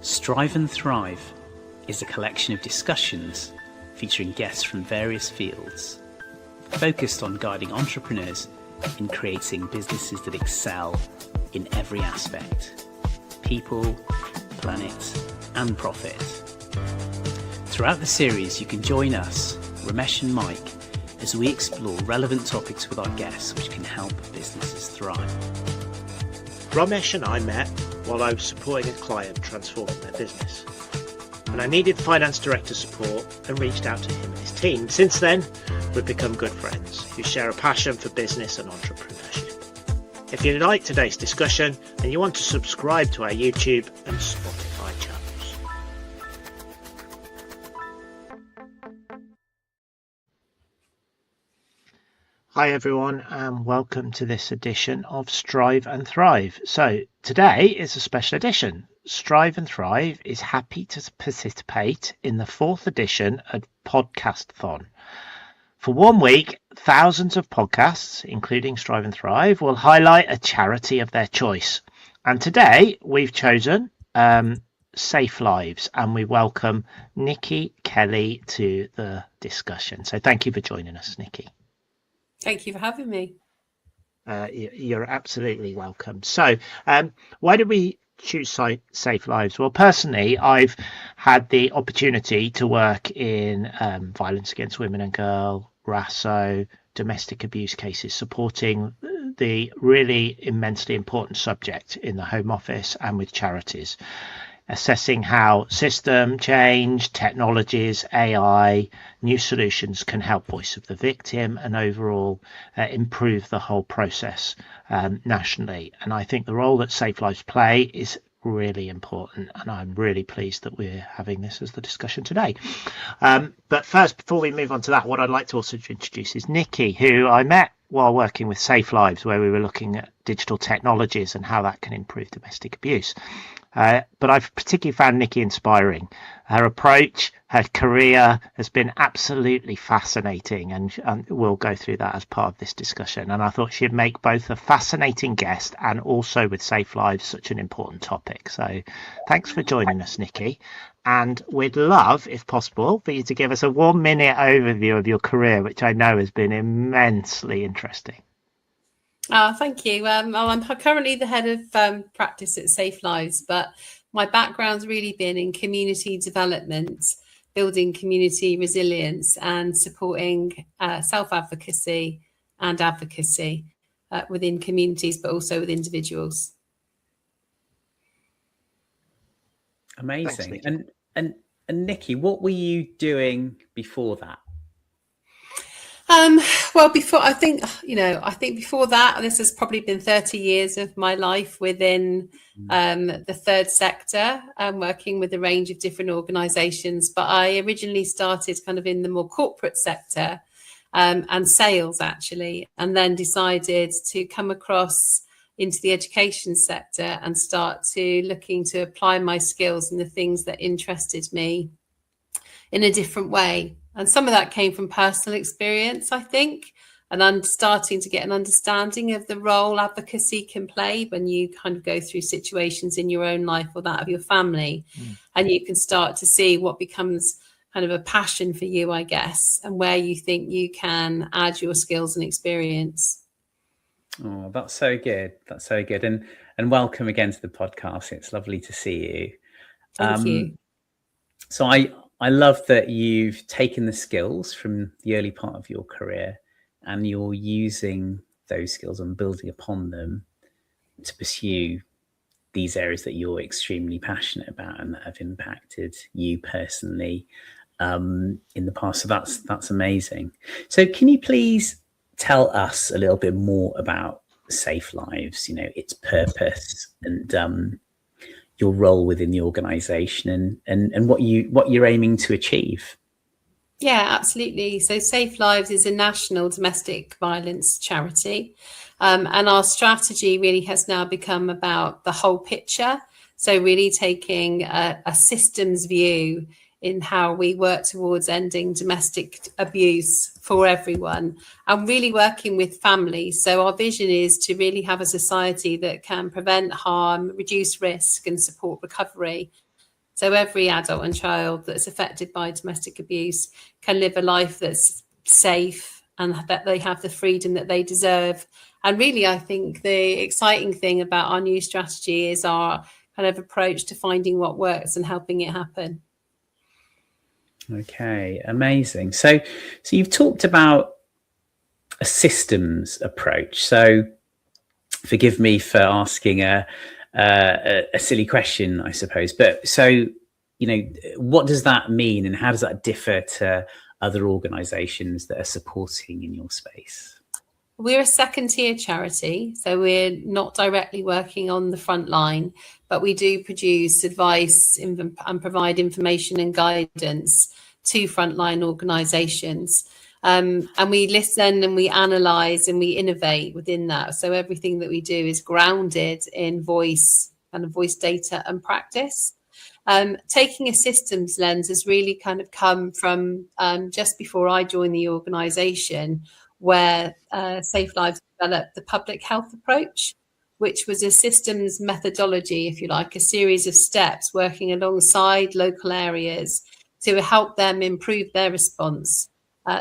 Strive and Thrive is a collection of discussions featuring guests from various fields, focused on guiding entrepreneurs in creating businesses that excel in every aspect: people, planet, and profit. Throughout the series, you can join us, Romesh and Mike, as we explore relevant topics with our guests which can help businesses thrive. Romesh and I met while I was supporting a client transforming their business, and I needed finance director support and reached out to him and his team. Since then, we've become good friends who share a passion for business and entrepreneurship. If you like today's discussion, then you want to subscribe to our YouTube and Spotify channels. Hi everyone, and welcome to this edition of Strive and Thrive. So today is a special edition. Strive and Thrive is happy to participate in the fourth edition of Podcasthon. For 1 week, thousands of podcasts, including Strive and Thrive, will highlight a charity of their choice. And today we've chosen SafeLives, and we welcome Nikki Kelly to the discussion. So thank you for joining us, Nikki. Thank you for having me. You're absolutely welcome. So why did we choose SafeLives? Well, personally, I've had the opportunity to work in violence against women and girls, RASO, domestic abuse cases, supporting the really immensely important subject in the Home Office and with charities, assessing how system change, technologies, AI, new solutions can help voice of the victim and overall improve the whole process nationally. And I think the role that SafeLives play is really important, and I'm really pleased that we're having this as the discussion today. But first, before we move on to that, what I'd like to also introduce is Nikki, who I met while working with SafeLives, where we were looking at digital technologies and how that can improve domestic abuse. But I've particularly found Nikki inspiring. Her approach, her career has been absolutely fascinating, and we'll go through that as part of this discussion. And I thought she'd make both a fascinating guest and also with SafeLives such an important topic. So thanks for joining us, Nikki. And we'd love, if possible, for you to give us a 1 minute overview of your career, which I know has been immensely interesting. Thank you. I'm currently the head of practice at SafeLives, but my background's really been in community development, building community resilience and supporting self-advocacy and advocacy within communities, but also with individuals. Amazing. Thanks, and Nikki, what were you doing before that? Well, before before that, this has probably been 30 years of my life within the third sector, working with a range of different organisations. But I originally started kind of in the more corporate sector and sales, actually, and then decided to come across into the education sector and start to looking to apply my skills and the things that interested me in a different way. And some of that came from personal experience, I think, and I'm starting to get an understanding of the role advocacy can play when you kind of go through situations in your own life or that of your family. And you can start to see what becomes kind of a passion for you, I guess, and where you think you can add your skills and experience. Oh, that's so good. That's so good. And welcome again to the podcast. It's lovely to see you. Thank you. So I love that you've taken the skills from the early part of your career and you're using those skills and building upon them to pursue these areas that you're extremely passionate about and that have impacted you personally in the past. So that's amazing. So can you please tell us a little bit more about SafeLives, its purpose and your role within the organisation and what you're aiming to achieve? Yeah, absolutely. So SafeLives is a national domestic violence charity, and our strategy really has now become about the whole picture. So really taking a systems view in how we work towards ending domestic abuse for everyone and really working with families. So our vision is to really have a society that can prevent harm, reduce risk and support recovery. So every adult and child that's affected by domestic abuse can live a life that's safe and that they have the freedom that they deserve. And really, I think the exciting thing about our new strategy is our kind of approach to finding what works and helping it happen. Okay, amazing. So you've talked about a systems approach. So forgive me for asking a silly question, I suppose. But so, what does that mean, and how does that differ to other organisations that are supporting in your space? We're a second-tier charity, so we're not directly working on the front line, but we do produce advice and provide information and guidance to frontline organisations. And we listen and we analyse and we innovate within that. So everything that we do is grounded in voice data and practice. Taking a systems lens has really kind of come from just before I joined the organisation, where SafeLives developed the public health approach, which was a systems methodology, if you like, a series of steps working alongside local areas to help them improve their response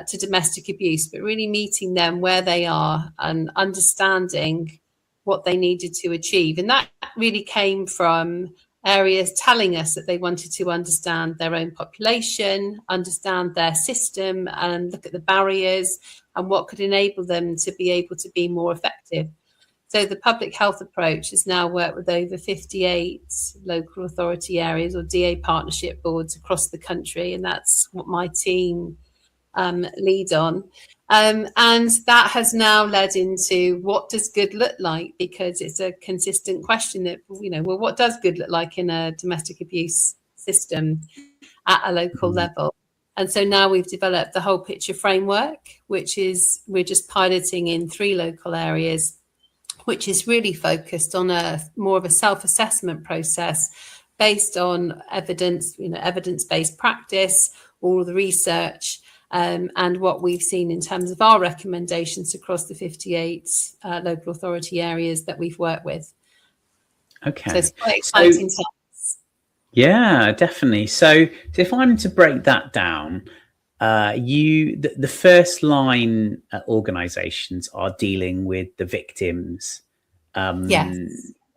to domestic abuse, but really meeting them where they are and understanding what they needed to achieve. And that really came from areas telling us that they wanted to understand their own population, understand their system, and look at the barriers and what could enable them to be able to be more effective. So the public health approach has now worked with over 58 local authority areas or DA partnership boards across the country, and that's what my team lead on. And that has now led into what does good look like, because it's a consistent question that, well, what does good look like in a domestic abuse system at a local level? And so now we've developed the whole picture framework, which is we're just piloting in 3 local areas, which is really focused on a more of a self-assessment process based on evidence, evidence-based practice, all the research, and what we've seen in terms of our recommendations across the 58 local authority areas that we've worked with. Okay. So it's quite exciting times. Yeah, definitely. So if I'm to break that down, the first line organisations are dealing with the victims. Yes.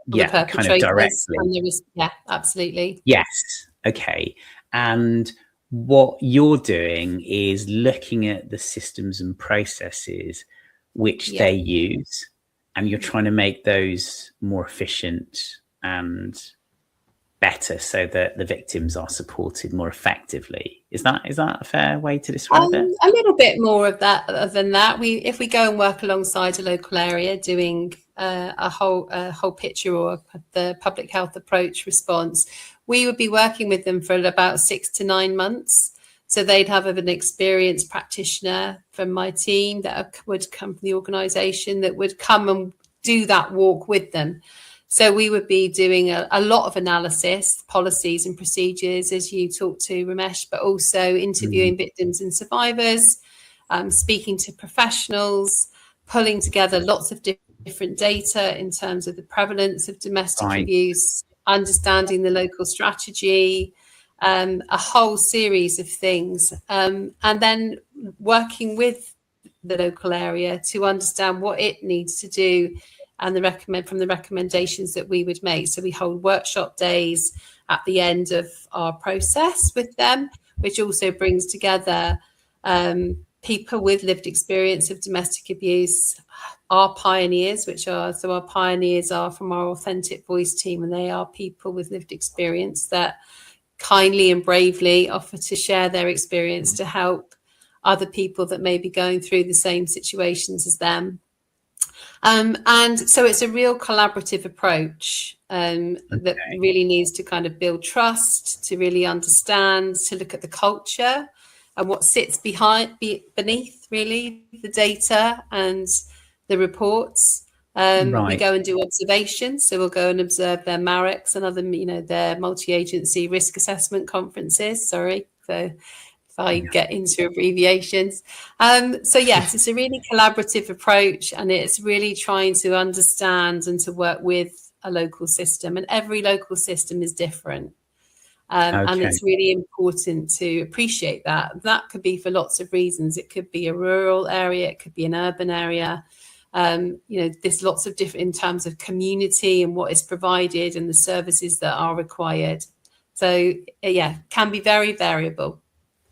Yeah, kind of directly. Yeah, absolutely. Yes. Okay. And what you're doing is looking at the systems and processes which they use, and you're trying to make those more efficient and better so that the victims are supported more effectively. Is that a fair way to describe it? A little bit more of that than that. If we go and work alongside a local area doing a whole picture or the public health approach response, we would be working with them for about 6 to 9 months. So they'd have an experienced practitioner from my team that would come from the organisation that would come and do that walk with them. So we would be doing a lot of analysis, policies and procedures, as you talked to, Romesh, but also interviewing victims and survivors, speaking to professionals, pulling together lots of different data in terms of the prevalence of domestic abuse, understanding the local strategy, a whole series of things, and then working with the local area to understand what it needs to do and from the recommendations that we would make. So we hold workshop days at the end of our process with them, which also brings together people with lived experience of domestic abuse, our pioneers, our pioneers are from our Authentic Voice team, and they are people with lived experience that kindly and bravely offer to share their experience to help other people that may be going through the same situations as them. And so it's a real collaborative approach that really needs to kind of build trust, to really understand, to look at the culture and what sits beneath really the data and the reports. We go and do observations. So we'll go and observe their MARECs and other, their multi-agency risk assessment conferences. Sorry for I get into abbreviations. So yes, it's a really collaborative approach, and it's really trying to understand and to work with a local system, and every local system is different. And it's really important to appreciate that. That could be for lots of reasons. It could be a rural area, it could be an urban area. There's lots of different in terms of community and what is provided and the services that are required. So can be very variable.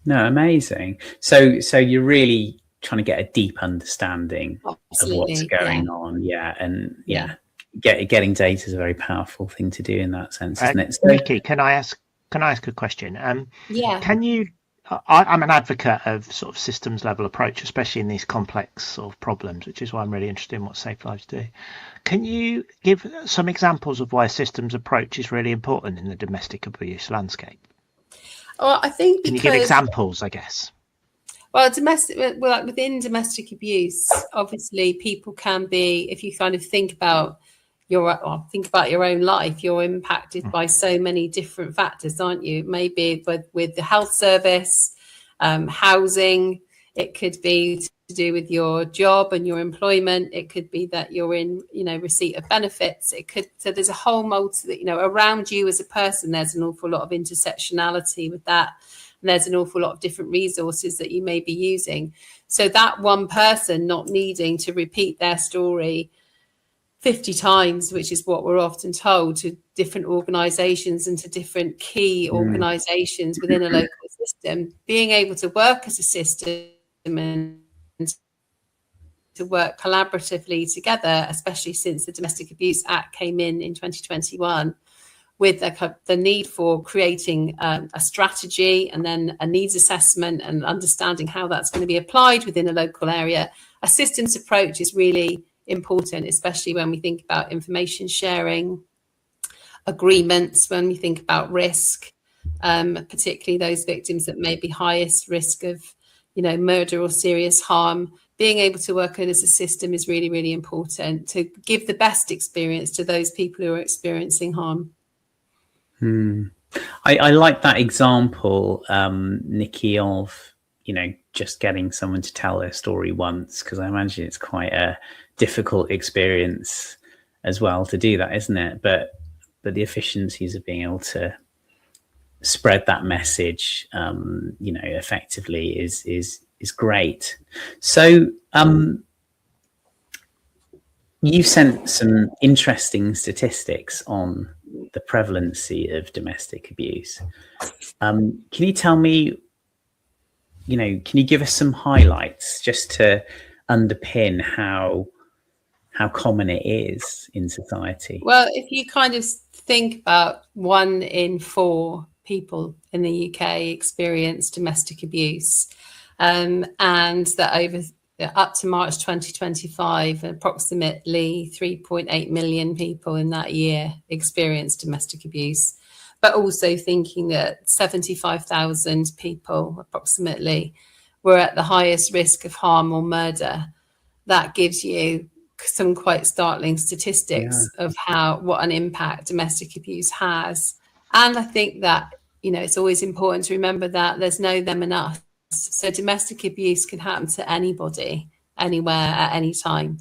No, amazing. So you're really trying to get a deep understanding of what's going on. Getting data is a very powerful thing to do in that sense, isn't it? So, Nikki, can I ask a question? Can you? I'm an advocate of sort of systems level approach, especially in these complex sort of problems, which is why I'm really interested in what SafeLives do. Can you give some examples of why a systems approach is really important in the domestic abuse landscape? Well, I think can you give examples, I guess? Well, within domestic abuse, obviously people can be, if you kind of think about your own life, you're impacted by so many different factors, aren't you? Maybe with the health service, housing, it could be to do with your job and your employment. It could be that you're in, receipt of benefits. So there's a whole around you as a person, there's an awful lot of intersectionality with that. And there's an awful lot of different resources that you may be using. So that one person not needing to repeat their story 50 times, which is what we're often told, to different organisations and to different key organisations within a local system, being able to work as a system and to work collaboratively together, especially since the Domestic Abuse Act came in 2021, with the need for creating a strategy and then a needs assessment and understanding how that's going to be applied within a local area. A systems approach is really important, especially when we think about information sharing, agreements, when we think about risk, particularly those victims that may be highest risk of, murder or serious harm. Being able to work as a system is really, really important to give the best experience to those people who are experiencing harm. I like that example, Nikki, of just getting someone to tell their story once, because I imagine it's quite a difficult experience as well to do that, isn't it? But the efficiencies of being able to spread that message, effectively is great. So you sent some interesting statistics on the prevalency of domestic abuse. Can you tell me, can you give us some highlights just to underpin how common it is in society? Well, if you kind of think about 1 in 4 people in the UK experience domestic abuse, and that up to March 2025, approximately 3.8 million people in that year experienced domestic abuse, but also thinking that 75,000 people approximately were at the highest risk of harm or murder. That gives you some quite startling statistics of what an impact domestic abuse has. And I think that, it's always important to remember that there's no them and us. So domestic abuse can happen to anybody, anywhere, at any time.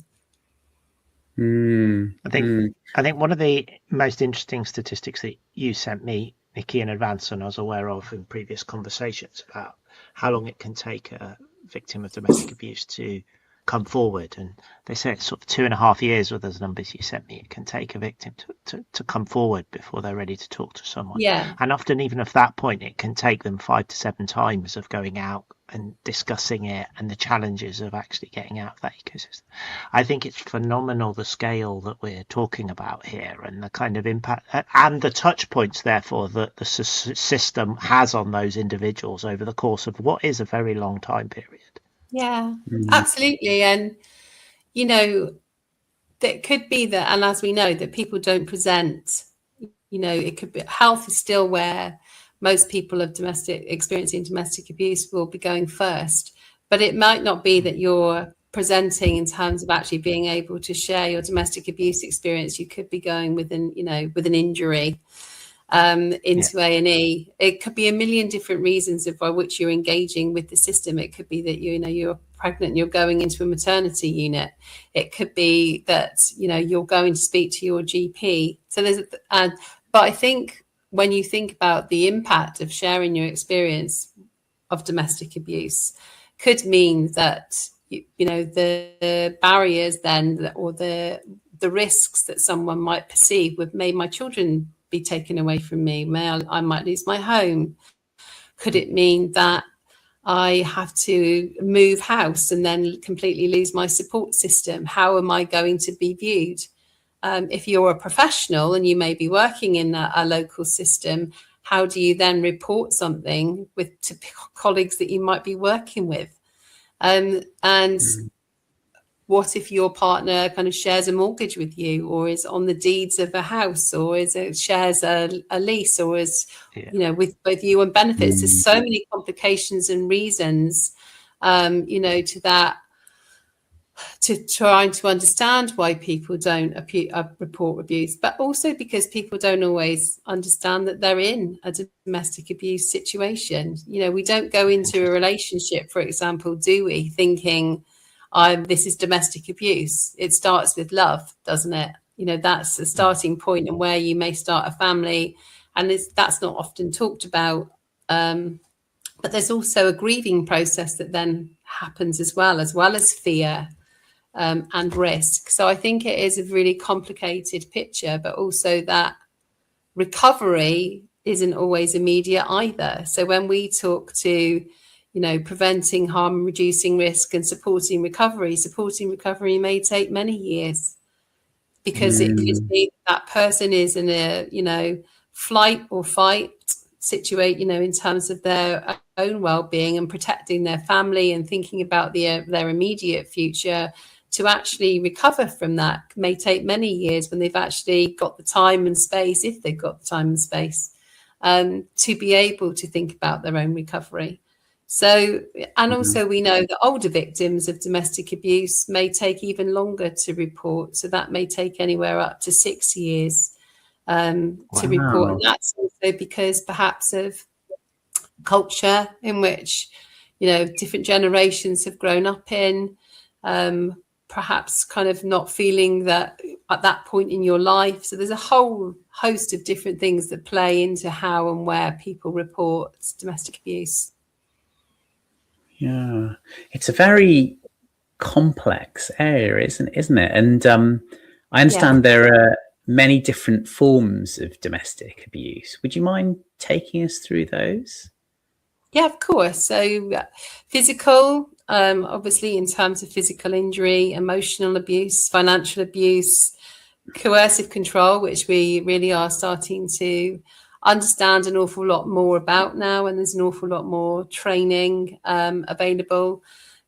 I think one of the most interesting statistics that you sent me, Nikki, in advance, and I was aware of in previous conversations, about how long it can take a victim of domestic abuse to come forward, and they say it's sort of 2.5 years, or those numbers you sent me, it can take a victim to come forward before they're ready to talk to someone. And often even at that point it can take them 5 to 7 times of going out and discussing it and the challenges of actually getting out of that ecosystem. I think it's phenomenal, the scale that we're talking about here, and the kind of impact and the touch points therefore that the system has on those individuals over the course of what is a very long time period. Absolutely. And that could be that, and as we know, that people don't present, it could be health is still where most people of experiencing domestic abuse will be going first, but it might not be that you're presenting in terms of actually being able to share your domestic abuse experience. You could be going with an injury into A&E. It could be a million different reasons by which you're engaging with the system. It could be that you're pregnant and you're going into a maternity unit. It could be that you're going to speak to your GP. So but I think when you think about the impact of sharing your experience of domestic abuse, could mean that, you know, the barriers then, or the risks that someone might perceive with, may my children be taken away from me, I might lose my home. Could it mean that I have to move house and then completely lose my support system? How am I going to be viewed? If you're a professional and you may be working in a local system, how do you then report something to colleagues that you might be working with? And what if your partner kind of shares a mortgage with you, or is on the deeds of a house, or shares a lease, or is, you know, with both you and benefits? There's so many complications and reasons, you know, to that, to trying to understand why people don't report abuse, but also because people don't always understand that they're in a domestic abuse situation. You know, we don't go into a relationship, for example, do we, thinking, this is domestic abuse. It starts with love, doesn't it? You know, that's the starting point, and where you may start a family, and that's not often talked about. But there's also a grieving process that then happens as well as fear and risk. So I think it is a really complicated picture, but also that recovery isn't always immediate either. So when we talk to, you know, preventing harm, reducing risk, and supporting recovery may take many years, because it could be that person is in a, you know, flight or fight situation, you know, in terms of their own well-being and protecting their family and thinking about their immediate future. To actually recover from that may take many years, when they've actually got the time and space, if they've got the time and space, to be able to think about their own recovery. So, and also we know that older victims of domestic abuse may take even longer to report. So that may take anywhere up to 6 years to report. And that's also because perhaps of culture in which, you know, different generations have grown up in, perhaps kind of not feeling that at that point in your life. So there's a whole host of different things that play into how and where people report domestic abuse. Yeah, it's a very complex area, isn't it? And I understand there are many different forms of domestic abuse. Would you mind taking us through those? Yeah, of course. So physical, obviously in terms of physical injury, emotional abuse, financial abuse, coercive control, which we really are starting to understand an awful lot more about now, and there's an awful lot more training available.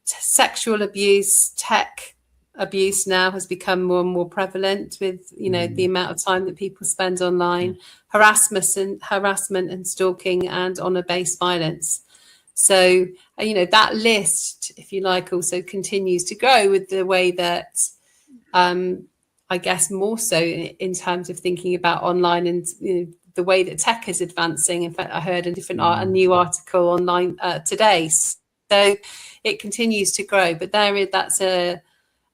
Sexual abuse, tech abuse now has become more and more prevalent with, you know, the amount of time that people spend online. Harassment and stalking, and honour-based violence. So, you know, that list, if you like, also continues to grow with the way that, I guess, more so in terms of thinking about online, and, you know, the way that tech is advancing. In fact, I heard a new article online today. So it continues to grow, but that's an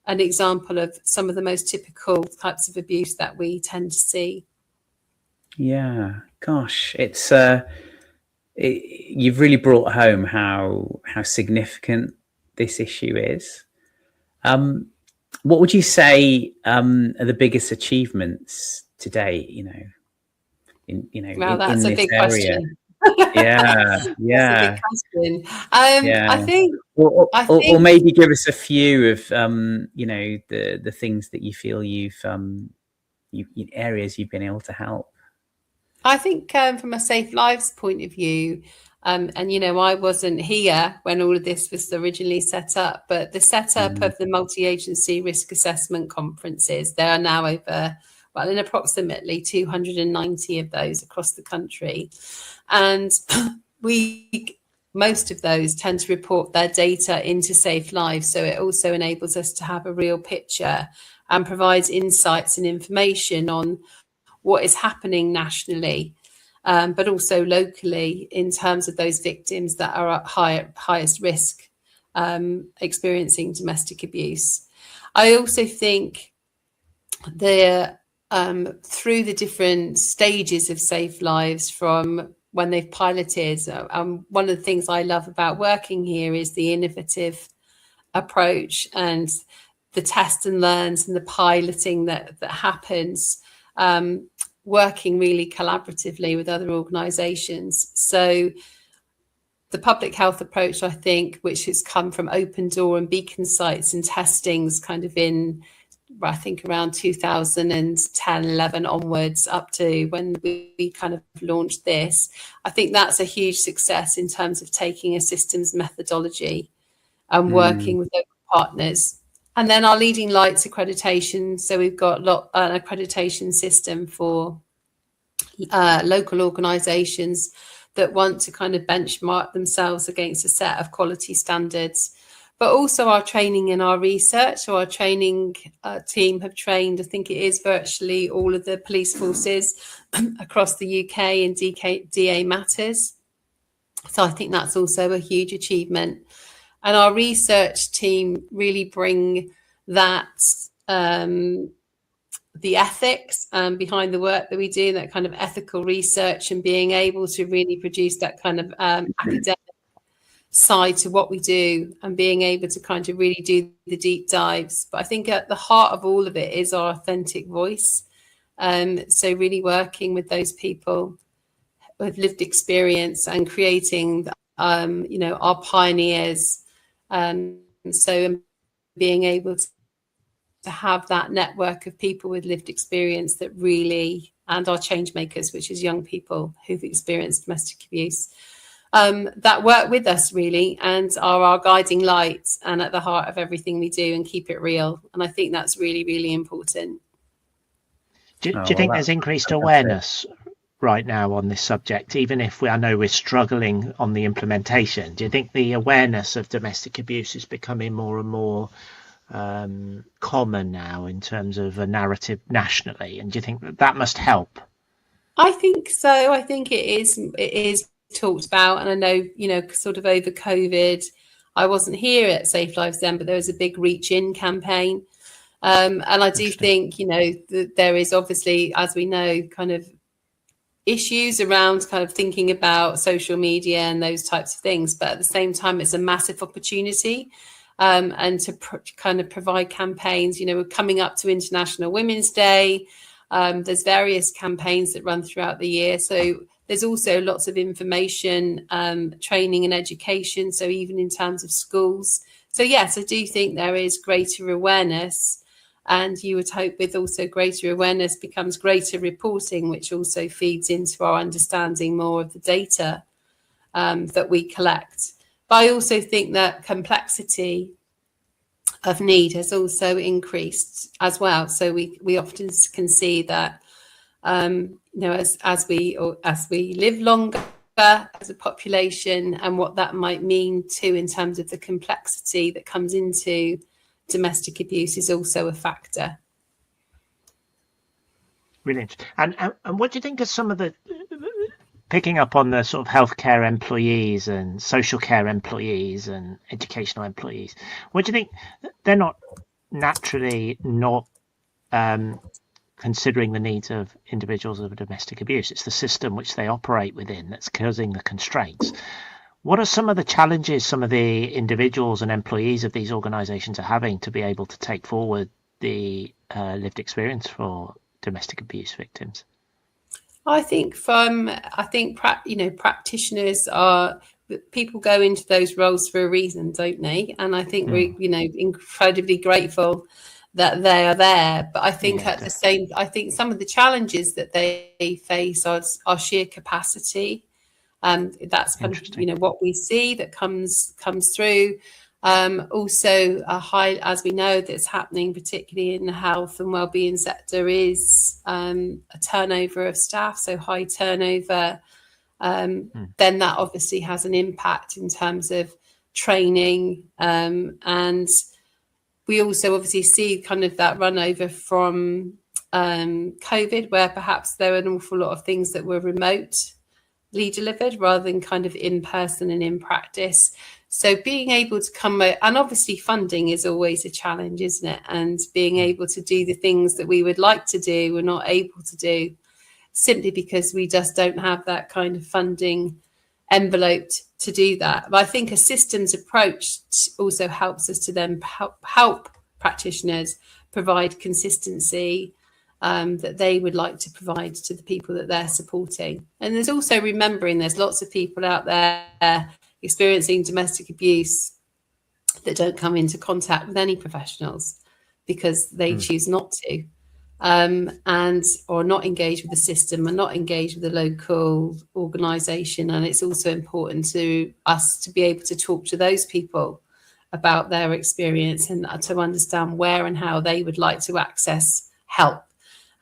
example of some of the most typical types of abuse that we tend to see. Yeah, gosh, it's you've really brought home how significant this issue is. What would you say are the biggest achievements today? Wow, that's a big question. Yeah. That's a big question. I think, or maybe give us a few of the things that you feel you've areas you've been able to help. I think from a SafeLives point of view, and, you know, I wasn't here when all of this was originally set up, but the setup of the multi-agency risk assessment conferences, there are now in approximately 290 of those across the country. And most of those tend to report their data into SafeLives. So it also enables us to have a real picture and provides insights and information on what is happening nationally, but also locally in terms of those victims that are at highest risk experiencing domestic abuse. I also think the through the different stages of SafeLives from when they've piloted. One of the things I love about working here is the innovative approach and the test and learns and the piloting that happens, working really collaboratively with other organisations. So the public health approach, I think, which has come from Open Door and Beacon sites and testings kind of in, I think, around 2010, 11 onwards up to when we kind of launched this. I think that's a huge success in terms of taking a systems methodology and working with local partners. And then our leading lights accreditation. So we've got an accreditation system for local organisations that want to kind of benchmark themselves against a set of quality standards, but also our training and our research. So our training team have trained, I think it is virtually all of the police forces across the UK in DA matters. So I think that's also a huge achievement. And our research team really bring that, the ethics behind the work that we do, that kind of ethical research, and being able to really produce that kind of academic side to what we do, and being able to kind of really do the deep dives. But I think at the heart of all of it is our authentic voice. So really working with those people with lived experience and creating, our pioneers. So being able to have that network of people with lived experience that really, and our change makers, which is young people who've experienced domestic abuse, that work with us really and are our guiding lights and at the heart of everything we do, and keep it real. And I think that's really, really important. Do you think there's increased awareness right now on this subject, even if I know we're struggling on the implementation? Do you think the awareness of domestic abuse is becoming more and more common now in terms of a narrative nationally? And do you think that must help? I think so. I think it is talked about. And I know, sort of over COVID, I wasn't here at SafeLives then, but there was a big reach in campaign. And I do think, that there is obviously, as we know, kind of issues around kind of thinking about social media and those types of things. But at the same time, it's a massive opportunity. And to kind of provide campaigns. We're coming up to International Women's Day. There's various campaigns that run throughout the year. So there's also lots of information, training and education. So even in terms of schools. So yes, I do think there is greater awareness. And you would hope with also greater awareness becomes greater reporting, which also feeds into our understanding more of the data that we collect. But I also think that complexity of need has also increased as well. So we often can see that, as we live longer as a population, and what that might mean too in terms of the complexity that comes into domestic abuse is also a factor. Brilliant. And what do you think of some of the, picking up on the sort of healthcare employees and social care employees and educational employees, what do you think? They're not naturally not considering the needs of individuals of domestic abuse. It's the system which they operate within that's causing the constraints. What are some of the challenges some of the individuals and employees of these organisations are having to be able to take forward the lived experience for domestic abuse victims? I think practitioners are, people go into those roles for a reason, don't they? And I think we're, incredibly grateful that they are there. But I think I think some of the challenges that they face are sheer capacity. That's kind of, what we see that comes through. Also a high, as we know, that's happening, particularly in the health and wellbeing sector, is a turnover of staff. So high turnover, then that obviously has an impact in terms of training. And we also obviously see kind of that run over from COVID, where perhaps there were an awful lot of things that were remotely delivered rather than kind of in person and in practice. So being able to come, and obviously funding is always a challenge, isn't it? And being able to do the things that we would like to do, we're not able to do simply because we just don't have that kind of funding envelope to do that. But I think a systems approach also helps us to then help practitioners provide consistency that they would like to provide to the people that they're supporting. And there's also remembering there's lots of people out there experiencing domestic abuse that don't come into contact with any professionals because they choose not to, or not engage with the system and not engage with the local organisation. And it's also important to us to be able to talk to those people about their experience and to understand where and how they would like to access help.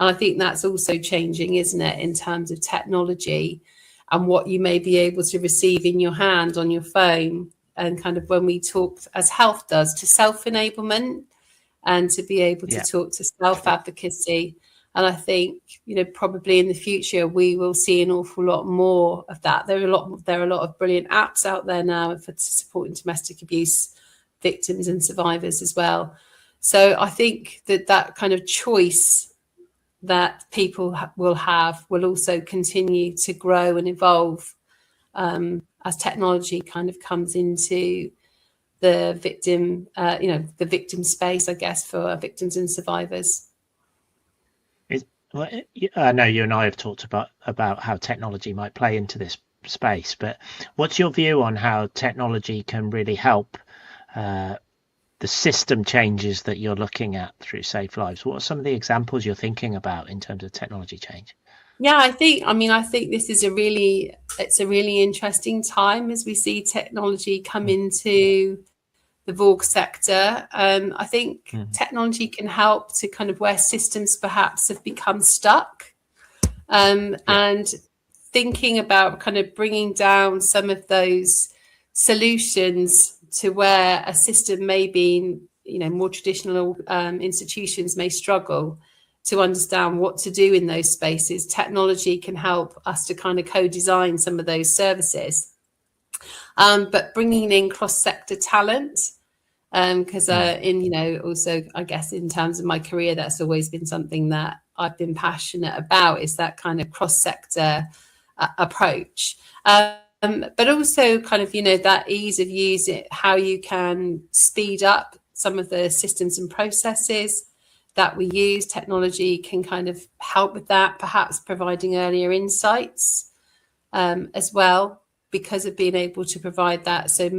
And I think that's also changing, isn't it, in terms of technology and what you may be able to receive in your hand on your phone. And kind of when we talk, as health does, to self-enablement and to be able to talk to self-advocacy. And I think, probably in the future, we will see an awful lot more of that. There are a lot of brilliant apps out there now for supporting domestic abuse victims and survivors as well. So I think that kind of choice that people will have will also continue to grow and evolve as technology kind of comes into the victim, the victim space, I guess, for victims and survivors. I know you and I have talked about how technology might play into this space, but what's your view on how technology can really help the system changes that you're looking at through SafeLives? What are some of the examples you're thinking about in terms of technology change? Yeah, I think this is a really interesting time as we see technology come into the VOG sector. I think technology can help to kind of where systems perhaps have become stuck, and thinking about kind of bringing down some of those solutions to where a system may be, more traditional institutions may struggle to understand what to do in those spaces. Technology can help us to kind of co-design some of those services, but bringing in cross-sector talent, because also I guess in terms of my career, that's always been something that I've been passionate about, is that kind of cross-sector approach. But also kind of, that ease of use, how you can speed up some of the systems and processes that we use. Technology can kind of help with that, perhaps providing earlier insights as well, because of being able to provide that. So,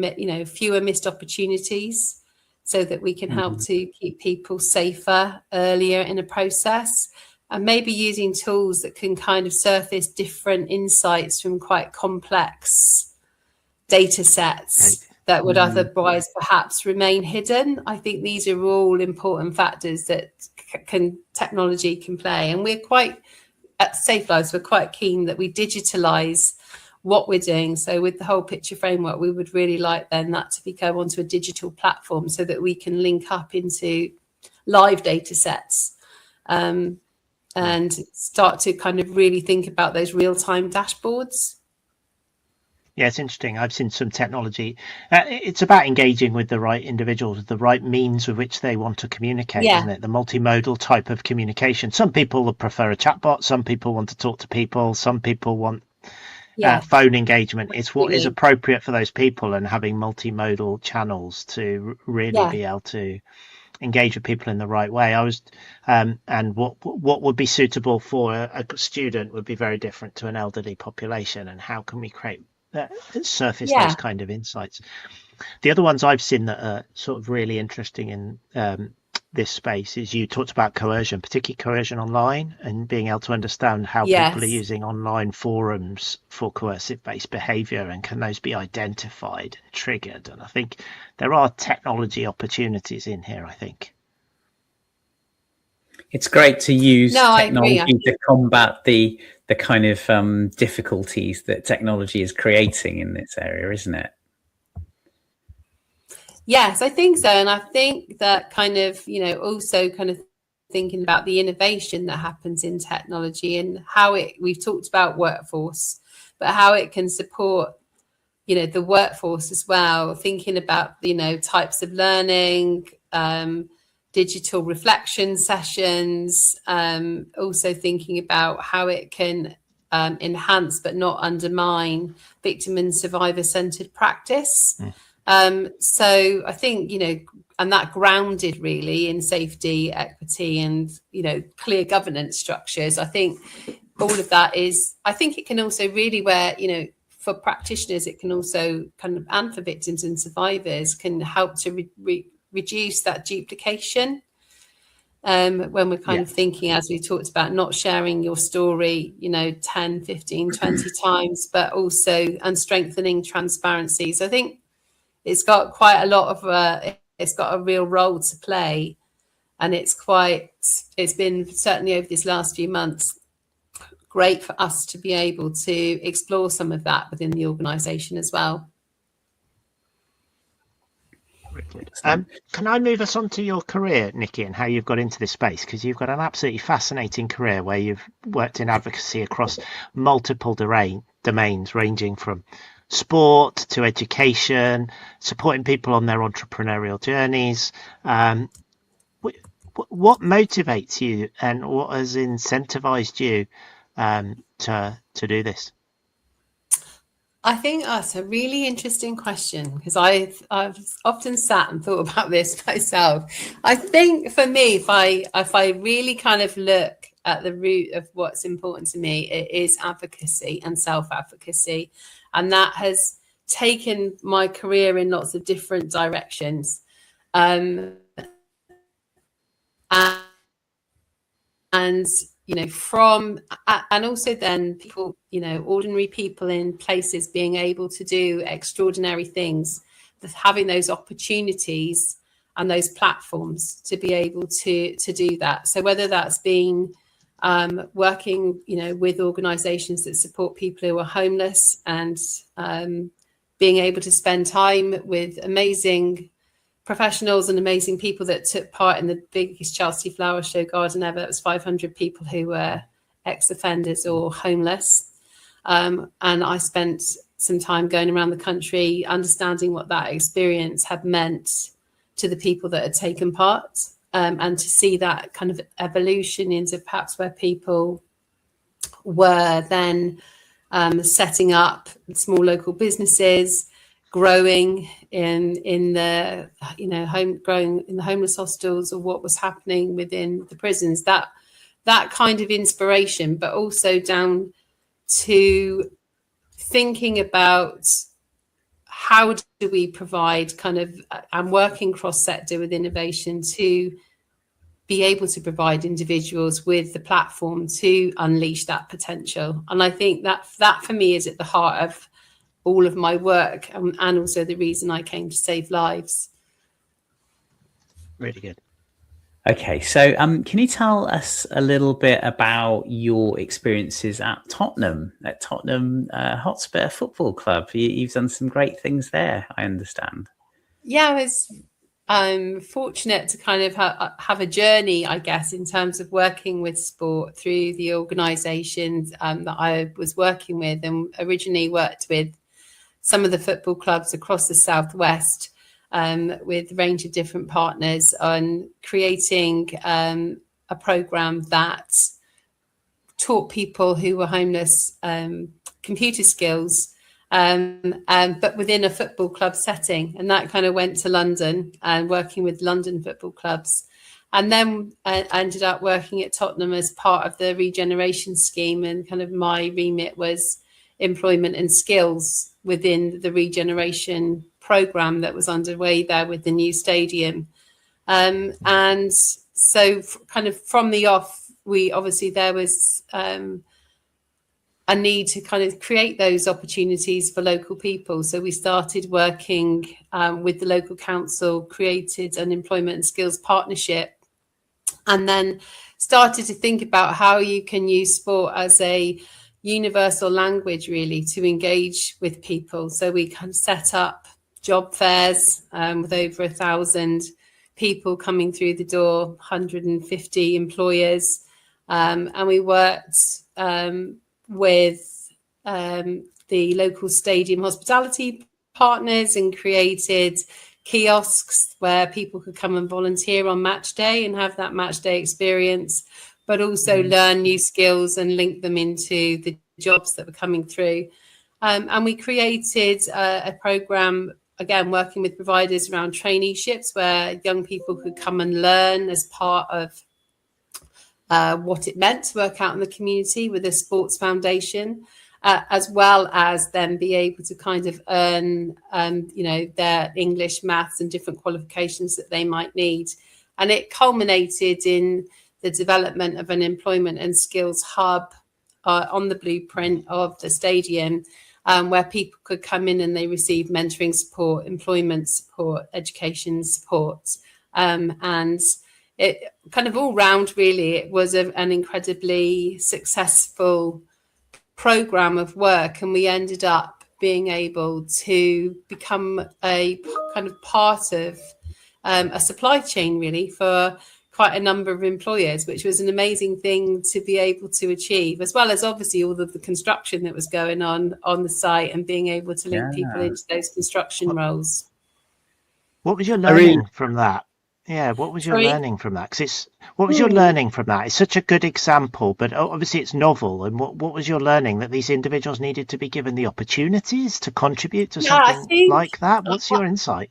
fewer missed opportunities so that we can help to keep people safer earlier in a process. And maybe using tools that can kind of surface different insights from quite complex data sets that would otherwise perhaps remain hidden. I think these are all important factors that technology can play. And at SafeLives, we're quite keen that we digitalise what we're doing. So with the whole picture framework, we would really like then that to go onto a digital platform so that we can link up into live data sets. And start to kind of really think about those real-time dashboards. Yeah, it's interesting. I've seen some technology. It's about engaging with the right individuals, the right means with which they want to communicate, isn't it? The multimodal type of communication. Some people prefer a chatbot. Some people want to talk to people. Some people want phone engagement. It's what is appropriate for those people, and having multimodal channels to really be able to engage with people in the right way. And what would be suitable for a student would be very different to an elderly population. And how can we surface those kind of insights? The other ones I've seen that are sort of really interesting in this space is, you talked about coercion, particularly coercion online, and being able to understand how people are using online forums for coercive based behavior, and can those be identified and triggered. And I think there are technology opportunities in here. I think it's great to use technology to combat the kind of difficulties that technology is creating in this area, isn't it? Yes, I think so. And I think that kind of, also kind of thinking about the innovation that happens in technology and how we've talked about workforce, but how it can support the workforce as well, thinking about, types of learning, digital reflection sessions, also thinking about how it can enhance but not undermine victim and survivor centered practice. So I think, and that grounded really in safety, equity, and, clear governance structures. I think all of that I think it can also really where, for practitioners, it can also and for victims and survivors, can help to reduce that duplication. When we're kind of thinking, as we talked about, not sharing your story, 10, 15, 20 times, but also and strengthening transparency. So I think it's got quite a lot of, it's got a real role to play. And it's been certainly over this last few months, great for us to be able to explore some of that within the organisation as well. Can I move us on to your career, Nikki, and how you've got into this space? Because you've got an absolutely fascinating career where you've worked in advocacy across multiple domains, ranging from sport to education, supporting people on their entrepreneurial journeys. What motivates you, and what has incentivized you to do this? I think that's a really interesting question, because I've often sat and thought about this myself. I think for me, if I really kind of look at the root of what's important to me, it is advocacy and self-advocacy. And that has taken my career in lots of different directions. And and also then people, ordinary people in places being able to do extraordinary things, having those opportunities and those platforms to be able to do that. So whether that's been working, with organisations that support people who are homeless, and being able to spend time with amazing professionals and amazing people that took part in the biggest charity flower show garden ever. That was 500 people who were ex-offenders or homeless. And I spent some time going around the country, understanding what that experience had meant to the people that had taken part, and to see that kind of evolution into perhaps where people were then setting up small local businesses, growing in the homeless hostels, or what was happening within the prisons. That kind of inspiration, but also down to thinking about how do we provide and working cross-sector with innovation to be able to provide individuals with the platform to unleash that potential. And I think that for me is at the heart of all of my work, and also the reason I came to SafeLives. Really good. Okay, so can you tell us a little bit about your experiences at Tottenham Hotspur Football Club? You've done some great things there, I understand. Yeah, I'm fortunate to kind of have a journey, I guess, in terms of working with sport through the organisations that I was working with, and originally worked with some of the football clubs across the Southwest, with a range of different partners, on creating a programme that taught people who were homeless computer skills, but within a football club setting. And that kind of went to London and working with London football clubs. And then I ended up working at Tottenham as part of the regeneration scheme, and kind of my remit was employment and skills within the regeneration programme that was underway there with the new stadium. And so kind of from the off, there was a need to kind of create those opportunities for local people. So we started working with the local council, created an employment and skills partnership, and then started to think about how you can use sport as a universal language, really, to engage with people. So we kind of set up job fairs with over 1,000 people coming through the door, 150 employers, and we worked with the local stadium hospitality partners and created kiosks where people could come and volunteer on match day and have that match day experience, but also learn new skills and link them into the jobs that were coming through. And we created a program, again, working with providers around traineeships where young people could come and learn as part of what it meant to work out in the community with a sports foundation, as well as then be able to kind of earn, their English, maths and different qualifications that they might need. And it culminated in the development of an employment and skills hub on the blueprint of the stadium, where people could come in and they receive mentoring support, employment support, education support. And it kind of all round, really, it was an incredibly successful program of work. And we ended up being able to become a kind of part of a supply chain, really, for quite a number of employers, which was an amazing thing to be able to achieve, as well as obviously all of the construction that was going on the site and being able to link people into those construction roles. What was your learning from that? Yeah, what was your learning from that? What was your learning from that? It's such a good example, but obviously it's novel. And what was your learning, that these individuals needed to be given the opportunities to contribute to something like that? What's your insight?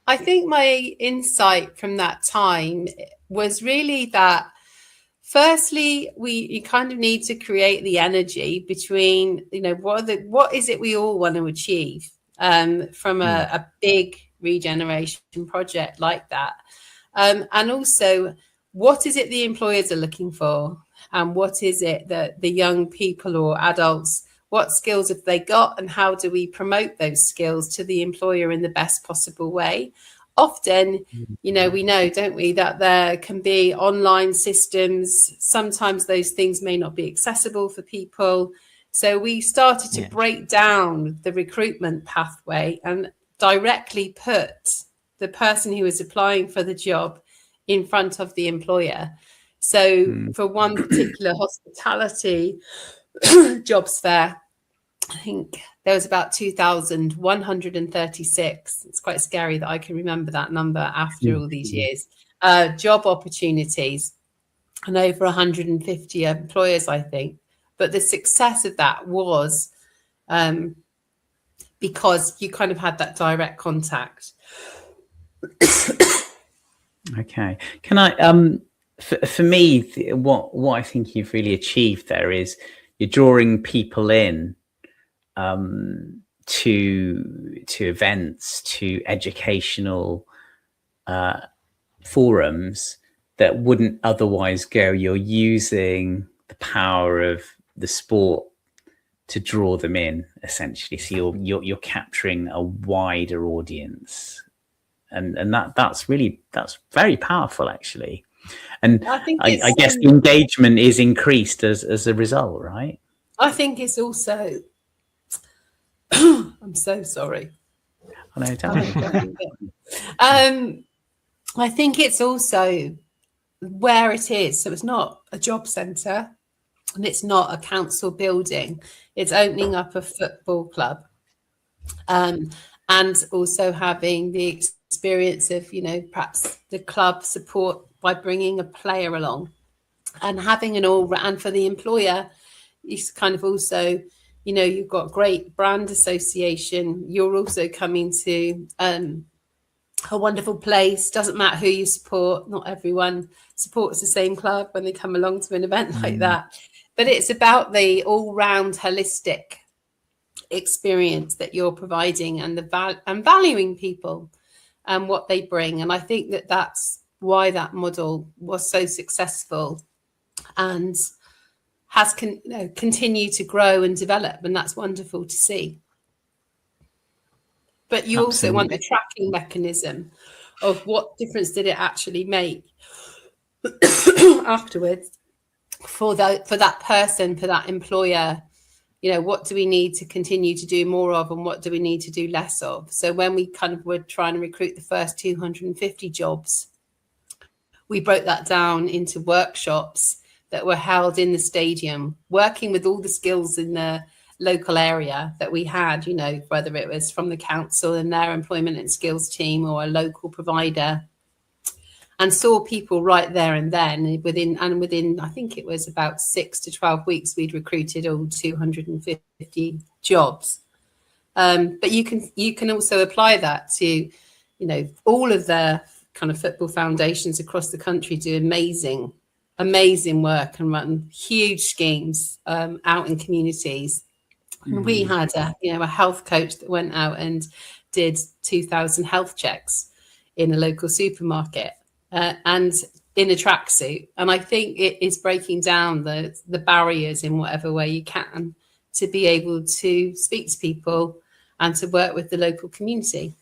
I think my insight from that time was really that, firstly, you kind of need to create the energy between, what is it we all want to achieve from a big regeneration project like that. And also, what is it the employers are looking for? And what is it that the young people or adults, what skills have they got, and how do we promote those skills to the employer in the best possible way? Often, we know, don't we, that there can be online systems. Sometimes those things may not be accessible for people. So we started to break down the recruitment pathway and directly put the person who is applying for the job in front of the employer. So for one particular hospitality jobs fair, I think there was about 2,136. It's quite scary that I can remember that number after all these years. Job opportunities and over 150 employers, I think. But the success of that was because you kind of had that direct contact. Okay. Can I, for me, what I think you've really achieved there is you're drawing people in to events, to educational forums that wouldn't otherwise go. You're using the power of the sport to draw them in, essentially. So you're capturing a wider audience, and that's very powerful, actually. And I guess the engagement is increased as a result, right? I think it's also. I'm so sorry. I think it's also where it is. So it's not a job centre and it's not a council building. It's opening up a football club, and also having the experience of, perhaps the club support by bringing a player along, and having and for the employer, it's kind of also, you've got great brand association. You're also coming to a wonderful place. Doesn't matter who you support. Not everyone supports the same club when they come along to an event like that. But it's about the all-round holistic experience that you're providing, and and valuing people and what they bring. And I think that that's why that model was so successful and has continued to grow and develop, and that's wonderful to see. But you also want the tracking mechanism of what difference did it actually make afterwards for that person, for that employer. What do we need to continue to do more of, and what do we need to do less of? So when we kind of were trying to recruit the first 250 jobs, we broke that down into workshops that were held in the stadium, working with all the skills in the local area that we had, you know, whether it was from the council and their employment and skills team or a local provider, and saw people right there and then within I think it was about 6 to 12 weeks, we'd recruited all 250 jobs. But you can also apply that to, you know, all of the kind of football foundations across the country do amazing work and run huge schemes out in communities. And we had a health coach that went out and did 2,000 health checks in a local supermarket and in a tracksuit. And I think it is breaking down the barriers in whatever way you can to be able to speak to people and to work with the local community.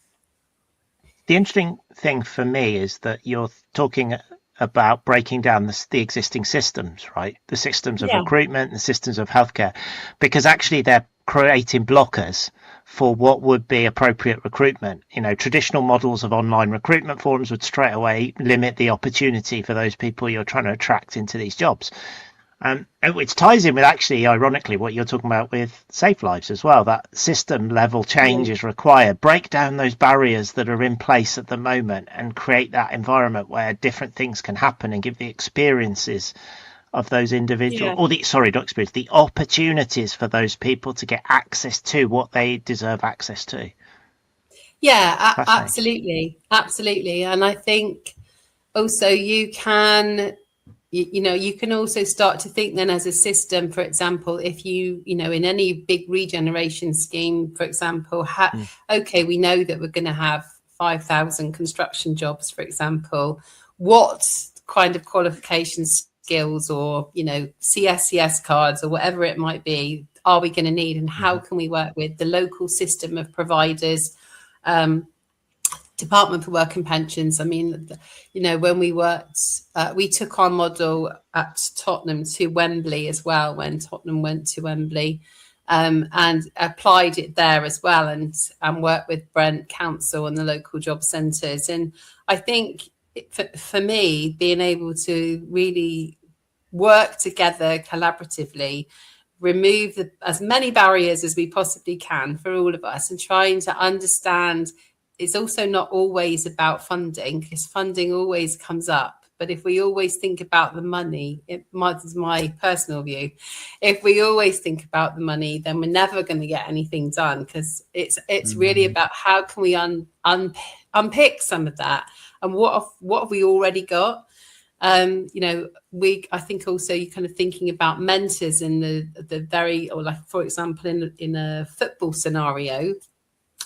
The interesting thing for me is that you're talking about breaking down the existing systems, right? The systems of recruitment, the systems of healthcare, because actually they're creating blockers for what would be appropriate recruitment. You know, traditional models of online recruitment forums would straight away limit the opportunity for those people you're trying to attract into these jobs. Which ties in with, actually, ironically, what you're talking about with SafeLives as well. That system level change is required. Break down those barriers that are in place at the moment and create that environment where different things can happen and give the experiences of those individuals, or the opportunities for those people to get access to what they deserve access to. Yeah, absolutely. And I think also you can also start to think then as a system, for example, if you know, in any big regeneration scheme, for example, okay, we know that we're going to have 5,000 construction jobs, for example. What kind of qualifications, skills, or, you know, CSCS cards or whatever it might be, are we going to need? And how can we work with the local system of providers, Department for Work and Pensions? I mean, you know, when we worked, we took our model at Tottenham to Wembley as well, when Tottenham went to Wembley, and applied it there as well, and worked with Brent Council and the local job centres. And I think for me, being able to really work together collaboratively, remove as many barriers as we possibly can for all of us, and trying to understand it's also not always about funding, because funding always comes up. But if we always think about the money, is my personal view, if we always think about the money, then we're never going to get anything done, because it's really about how can we unpick some of that, and what have we already got. You know, I think also you're kind of thinking about mentors in the very, or like, for example, in a football scenario,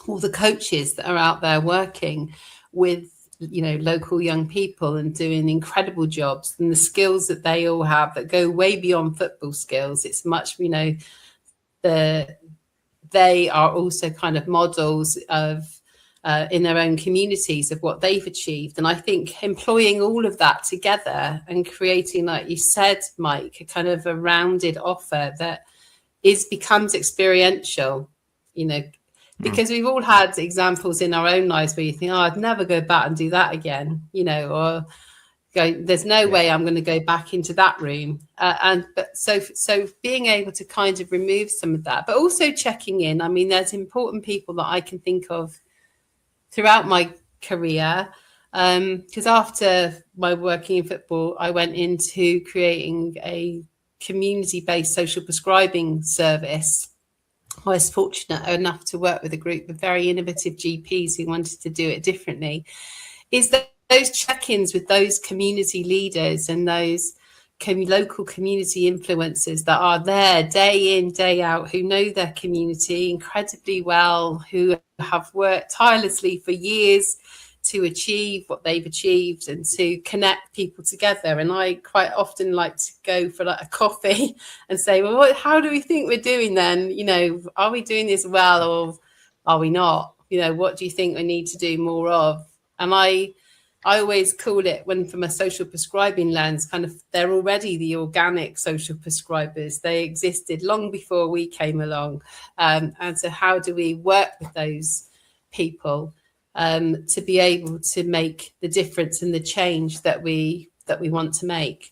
all the coaches that are out there working with, you know, local young people and doing incredible jobs, and the skills that they all have that go way beyond football skills. It's much, you know, they are also kind of models of in their own communities of what they've achieved. And I think employing all of that together and creating, like you said, Mike, a kind of a rounded offer that becomes experiential, you know, because we've all had examples in our own lives where you think, oh, I'd never go back and do that again, you know, or there's no way I'm going to go back into that room. So being able to kind of remove some of that, but also checking in. I mean, there's important people that I can think of throughout my career, because after my working in football, I went into creating a community-based social prescribing service. I was fortunate enough to work with a group of very innovative GPs who wanted to do it differently. Is that those check-ins with those community leaders and those local community influencers that are there day in, day out, who know their community incredibly well, who have worked tirelessly for years to achieve what they've achieved and to connect people together. And I quite often like to go for like a coffee and say, well, how do we think we're doing then? You know, are we doing this well, or are we not? You know, what do you think we need to do more of? And I always call it, when from a social prescribing lens, kind of, they're already the organic social prescribers. They existed long before we came along. And so how do we work with those people to be able to make the difference and the change that we want to make?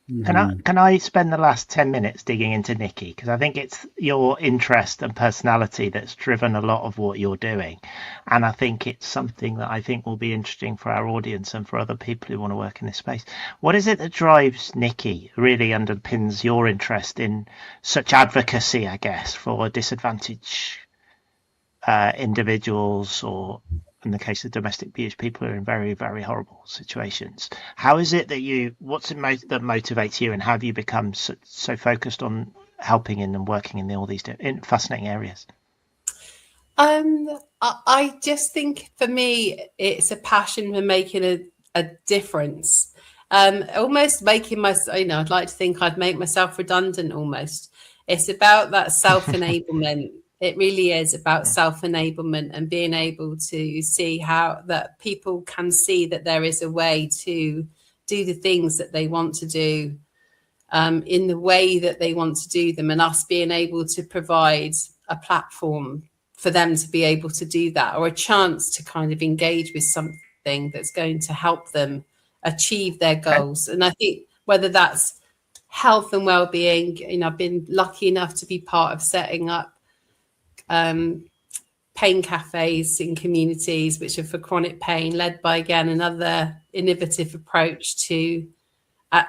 Can I spend the last 10 minutes digging into Nikki? Because I think it's your interest and personality that's driven a lot of what you're doing. And I think it's something that I think will be interesting for our audience and for other people who want to work in this space. What is it that drives Nikki, really underpins your interest in such advocacy, I guess, for disadvantaged individuals, or in the case of domestic abuse, people who are in very, very horrible situations? How is it that what's it that motivates you, and how have you become so focused on helping and working in all these fascinating areas? I just think for me, it's a passion for making a difference. Almost making I'd like to think I'd make myself redundant almost. It's about that self-enablement. It really is about self-enablement and being able to see how that people can see that there is a way to do the things that they want to do in the way that they want to do them, and us being able to provide a platform for them to be able to do that, or a chance to kind of engage with something that's going to help them achieve their goals. And I think whether that's health and well-being, I've been lucky enough to be part of setting up pain cafes in communities which are for chronic pain, led by again another innovative approach to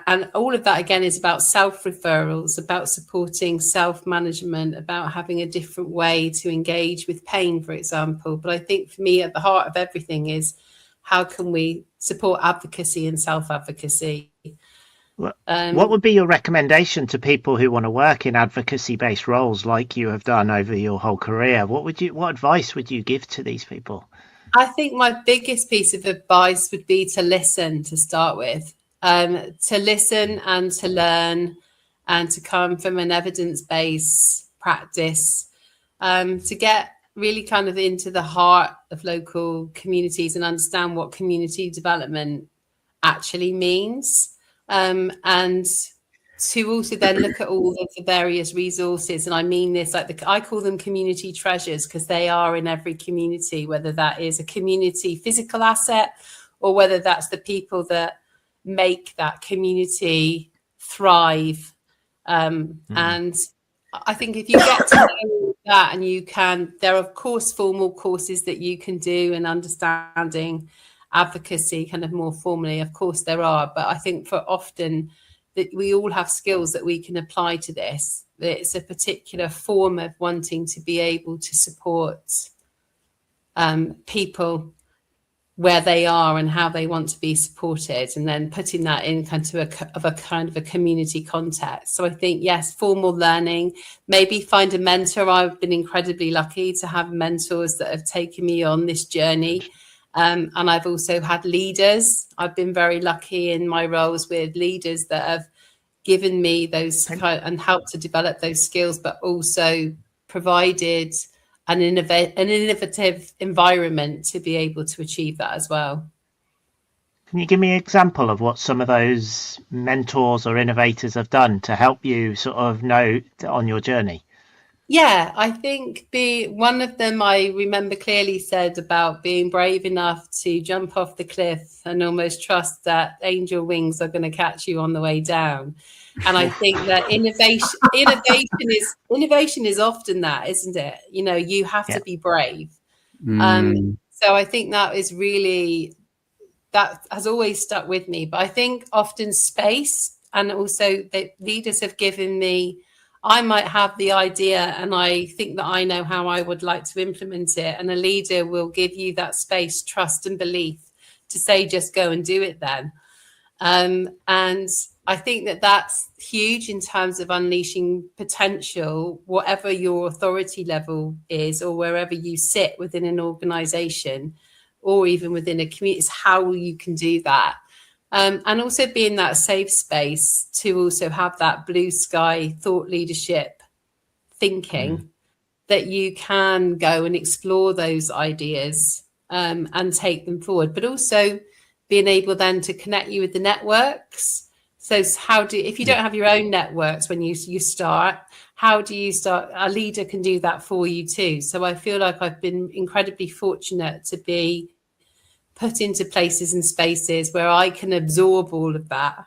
and all of that again is about self-referrals, about supporting self-management, about having a different way to engage with pain, for example. But I think for me, at the heart of everything is how can we support advocacy and self-advocacy. What would be your recommendation to people who want to work in advocacy-based roles like you have done over your whole career? What advice would you give to these people? I think my biggest piece of advice would be to listen to start with, to listen and to learn, and to come from an evidence-based practice, to get really kind of into the heart of local communities and understand what community development actually means. And to also then look at all of the various resources. And I mean this, I call them community treasures, because they are in every community, whether that is a community physical asset or whether that's the people that make that community thrive. And I think if you get to know that, and there are of course formal courses that you can do in understanding advocacy kind of more formally, of course there are, but I think for often that we all have skills that we can apply to this. It's a particular form of wanting to be able to support people where they are and how they want to be supported, and then putting that in kind of a community context. So I think, yes, formal learning, maybe find a mentor. I've been incredibly lucky to have mentors that have taken me on this journey. And I've also had leaders. I've been very lucky in my roles with leaders that have given me those and helped to develop those skills, but also provided an innovative environment to be able to achieve that as well. Can you give me an example of what some of those mentors or innovators have done to help you sort of know on your journey? Yeah, I think one of them I remember clearly said about being brave enough to jump off the cliff and almost trust that angel wings are going to catch you on the way down. And I think that innovation is often that, isn't it? You have to be brave. So I think that has always stuck with me. But I think often space, and also that leaders have given me, I might have the idea and I think that I know how I would like to implement it. And a leader will give you that space, trust and belief to say, just go and do it then. And I think that that's huge in terms of unleashing potential, whatever your authority level is, or wherever you sit within an organization or even within a community, is how you can do that. And also being that safe space to also have that blue sky thought leadership thinking that you can go and explore those ideas and take them forward, but also being able then to connect you with the networks. So if you don't have your own networks when you start, how do you start? A leader can do that for you too. So I feel like I've been incredibly fortunate to be put into places and spaces where I can absorb all of that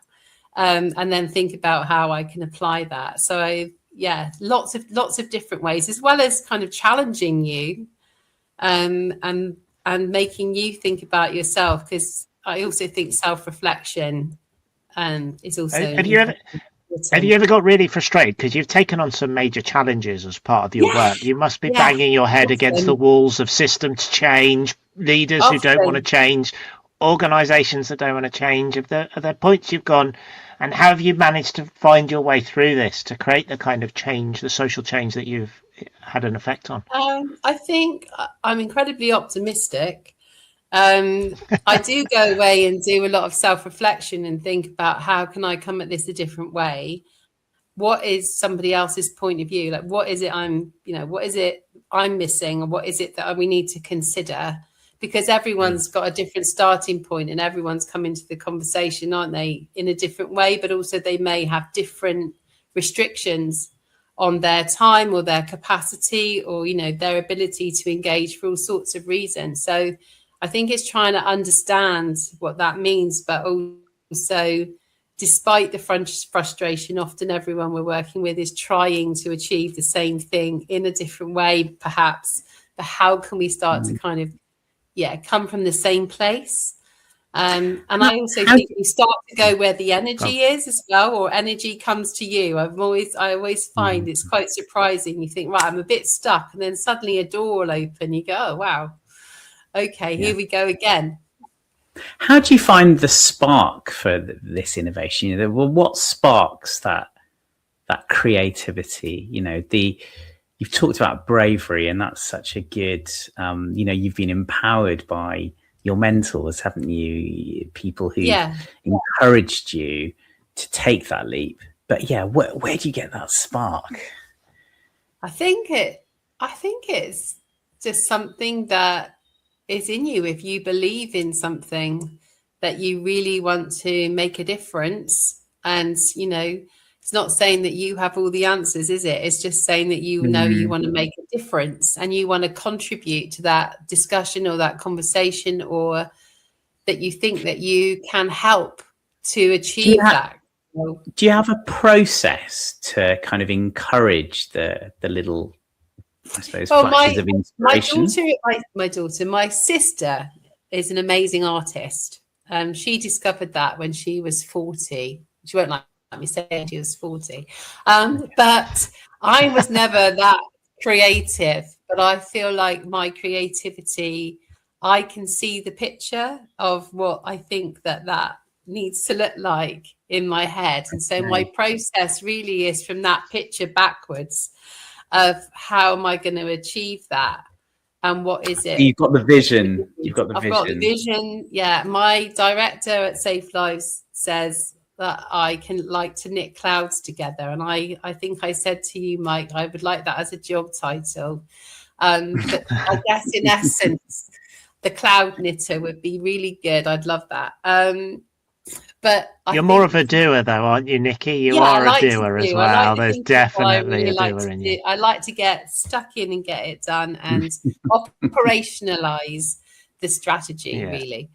and then think about how I can apply that. So lots of different ways, as well as kind of challenging you, and making you think about yourself, because I also think self-reflection is also. Have you ever got really frustrated because you've taken on some major challenges as part of your work? You must be banging your head against the walls of systems change, leaders who don't want to change, organisations that don't want to change. Are there points you've gone, and how have you managed to find your way through this to create the kind of change, the social change that you've had an effect on? I think I'm incredibly optimistic. I do go away and do a lot of self-reflection and think about how can I come at this a different way? What is somebody else's point of view? Like, what is it I'm missing, or what is it that we need to consider? Because everyone's got a different starting point, and everyone's coming to the conversation, aren't they, in a different way, but also they may have different restrictions on their time or their capacity, or, their ability to engage for all sorts of reasons. So I think it's trying to understand what that means, but also, despite the frustration, often everyone we're working with is trying to achieve the same thing in a different way, perhaps. But how can we start to kind of, come from the same place? And I also think we start to go where the energy is as well, or energy comes to you. I always find it's quite surprising. You think, right, I'm a bit stuck, and then suddenly a door will open. You go, oh, wow. Okay, here we go again. How do you find the spark for this innovation? What sparks that creativity? You've talked about bravery, and that's such a good. You've been empowered by your mentors, haven't you? People who encouraged you to take that leap. But where do you get that spark? I think it's just something that is in you. If you believe in something that you really want to make a difference, and it's not saying that you have all the answers, is it? It's just saying that you know you want to make a difference, and you want to contribute to that discussion or that conversation, or that you think that you can help to achieve that. Do you have a process to kind of encourage the little, I suppose, flashes of inspiration? My sister is an amazing artist. She discovered that when she was 40. She won't like me saying she was 40. But I was never that creative. But I feel like my creativity, I can see the picture of what I think that needs to look like in my head. And so my process really is from that picture backwards, of how am I going to achieve that, and what is it? You've got the vision. I've got the vision. Yeah, my director at SafeLives says that I can like to knit clouds together, and I think I said to you, Mike, I would like that as a job title. But I guess in essence, the cloud knitter would be really good. I'd love that. But you're more of a doer, though, aren't you, Nikki? You are a doer as well. There's definitely a doer in you. I like to get stuck in and get it done, and operationalize the strategy, really.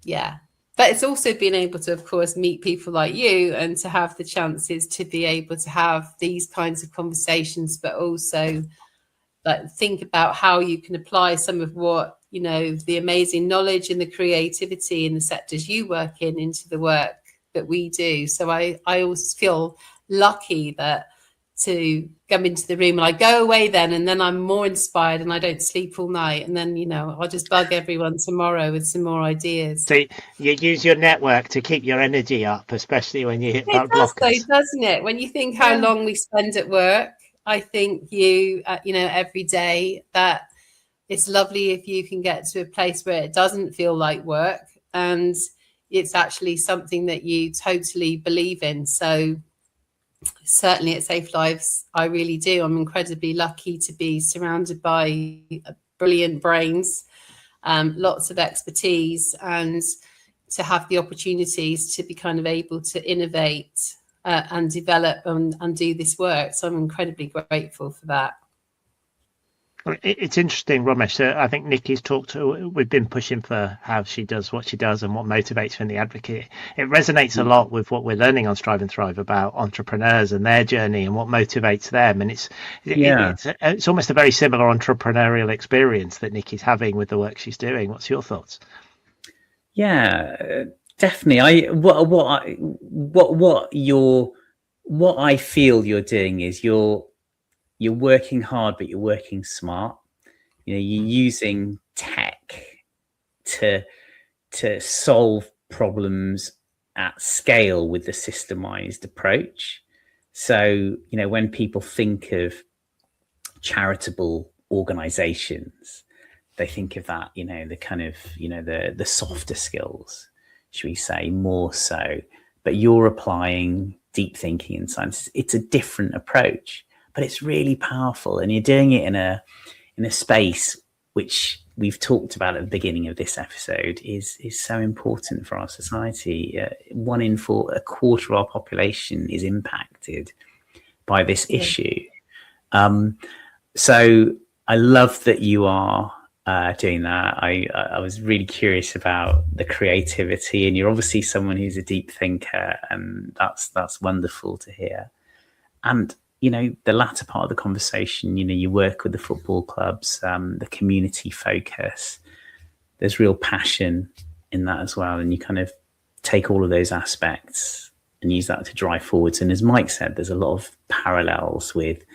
Yeah. But it's also being able to, of course, meet people like you, and to have the chances to be able to have these kinds of conversations, but also think about how you can apply some of what, the amazing knowledge and the creativity in the sectors you work in into the work that we do. So I always feel lucky that to come into the room, and I go away then, and then I'm more inspired, and I don't sleep all night, and then I'll just bug everyone tomorrow with some more ideas. So you use your network to keep your energy up, especially when you hit that blockers. It does, doesn't it? When you think how long we spend at work, I think every day, that it's lovely if you can get to a place where it doesn't feel like work, and it's actually something that you totally believe in. So certainly at SafeLives, I really do. I'm incredibly lucky to be surrounded by brilliant brains, lots of expertise, and to have the opportunities to be kind of able to innovate and develop and do this work. So I'm incredibly grateful for that. It's interesting, Romesh. I think Nikki's we've been pushing for how she does what she does and what motivates her in the advocate. It resonates a lot with what we're learning on Strive and Thrive about entrepreneurs and their journey and what motivates them. And it's almost a very similar entrepreneurial experience that Nikki's having with the work she's doing. What's your thoughts? Yeah, definitely. What I feel you're doing is you're working hard, but you're working smart. You're using tech to solve problems at scale with the systemized approach. So, when people think of charitable organizations, they think of that, the kind of, the softer skills, should we say, more so. But you're applying deep thinking and science. It's a different approach, but it's really powerful, and you're doing it in a space which we've talked about at the beginning of this episode is so important for our society. 1 in 4, a quarter of our population is impacted by this issue. So I love that you are doing that. I was really curious about the creativity, and you're obviously someone who's a deep thinker, and that's wonderful to hear. And the latter part of the conversation, you work with the football clubs, the community focus, there's real passion in that as well. And you kind of take all of those aspects and use that to drive forwards. And as Mike said, there's a lot of parallels with,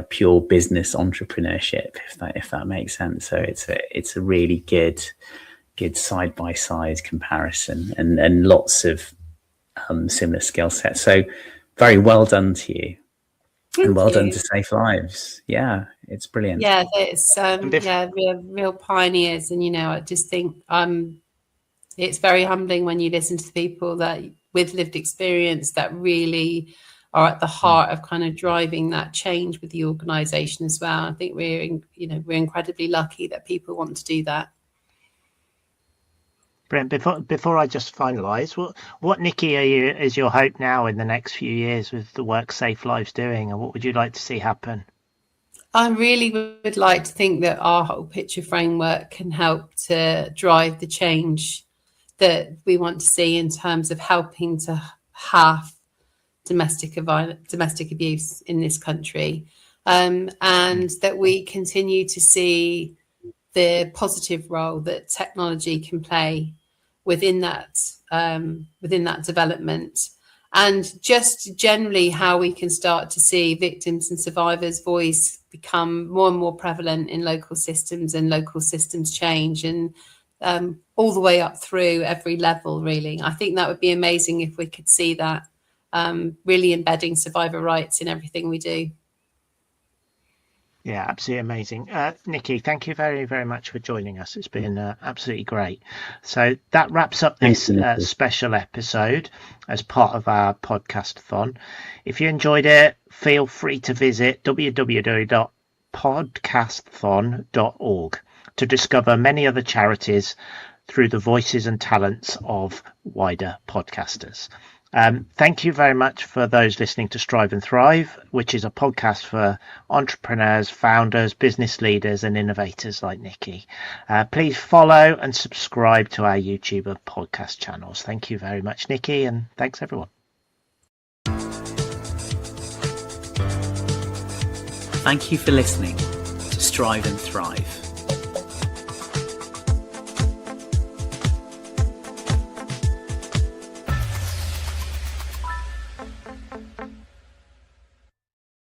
pure business entrepreneurship, if that makes sense. So it's a really good side by side comparison, and lots of similar skill sets. So very well done to you. And well done to SafeLives. Yeah, it's brilliant. Yeah, it's real pioneers, and I just think it's very humbling when you listen to people that with lived experience that really are at the heart of kind of driving that change with the organisation as well. I think we're incredibly lucky that people want to do that. Brent, before I just finalise, what Nikki is your hope now in the next few years with the work SafeLives doing, and what would you like to see happen? I really would like to think that our whole picture framework can help to drive the change that we want to see in terms of helping to halve domestic abuse in this country, and that we continue to see the positive role that technology can play within that development, and just generally how we can start to see victims and survivors' voice become more and more prevalent in local systems and local systems change, and all the way up through every level, really. I think that would be amazing if we could see that really embedding survivor rights in everything we do. Yeah, absolutely amazing. Nikki, thank you very, very much for joining us. It's been absolutely great. So that wraps up this special episode as part of our Podcasthon. If you enjoyed it, feel free to visit www.podcasthon.org to discover many other charities through the voices and talents of wider podcasters. Thank you very much for those listening to Strive and Thrive, which is a podcast for entrepreneurs, founders, business leaders and innovators like Nikki. Please follow and subscribe to our YouTube and podcast channels. Thank you very much, Nikki, and thanks everyone. Thank you for listening to Strive and Thrive.